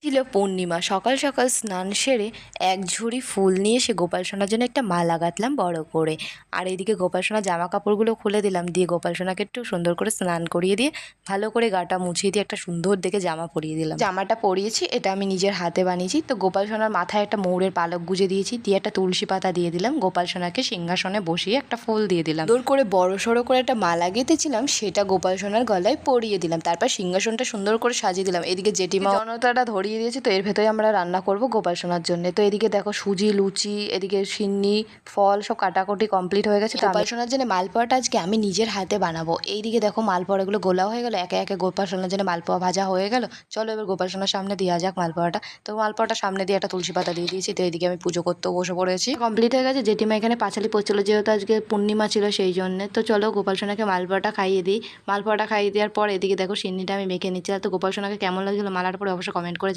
ছিল পূর্ণিমা। সকাল সকাল স্নান সেরে এক ঝুড়ি ফুল নিয়ে এসে গোপাল সোনার জন্য একটা মালা গাঁথলাম বড় করে। আর এদিকে গোপাল সোনার জামা কাপড়গুলো খুলে দিলাম, দিয়ে গোপাল সোনাকে একটু সুন্দর করে স্নান করিয়ে দিয়ে ভালো করে গাটা মুছিয়ে দিয়ে একটা সুন্দর দেখে জামা পরিয়ে দিলাম। জামাটা পরিয়েছি, এটা আমি নিজের হাতে বানিয়েছি। তো গোপাল সোনার মাথায় একটা ময়ূরের পালক গুজে দিয়েছি, দিয়ে একটা তুলসী পাতা দিয়ে দিলাম। গোপাল সোনাকে সিংহাসনে বসিয়ে একটা ফুল দিয়ে দিলাম। দূর করে বড় সড়ো করে একটা মালা গেঁথেছিলাম, সেটা গোপাল সোনার গলায় পরিয়ে দিলাম। তারপর সিংহাসনটা সুন্দর করে সাজিয়ে দিলাম। এদিকে জেঠিমা জনতাটা ধরিয়ে দিয়েছি। তো এর ভেতরে আমরা রান্না করব গোপাল সোনার জন্য। তো এদিকে দেখো সুজি, লুচি, এদিকে সিন্নি, ফল সব কাটাকুটি কমপ্লিট হয়ে গেছে। গোপাল সোনার জন্য মালপোয়াটা আজকে আমি নিজের হাতে বানাবো। এইদিকে দেখো মালপোয়াগুলো গোলা হয়ে গেল, একে একে গোপাল সোনার জন্য মালপোয়া ভাজা হয়ে গেল। চলো এবার গোপাল সোনার সামনে দেওয়া যাক মালপোয়াটা। তো মালপোয়াটা সামনে দিয়ে একটা তুলসী পাতা দিয়ে দিয়েছি। তো এইদিকে আমি পুজো করতেও বসে পড়েছি। কমপ্লিট হয়ে গেছে। জেঠিমা এখানে পাঁচালি পড়ছিল, যেহেতু আজকে পূর্ণিমা ছিল সেই জন্য। তো চলো গোপাল সোনাকে মালপোয়াটা খাইয়ে দিই। মালপোয়াটা খাইয়ে দেওয়ার পর এদিকে দেখো সিন্নিটা আমি মেখে নিচ্ছি। তো গোপাল সোনাকে কেমন লাগছিল মালার পরে অবশ্যই কমেন্ট করে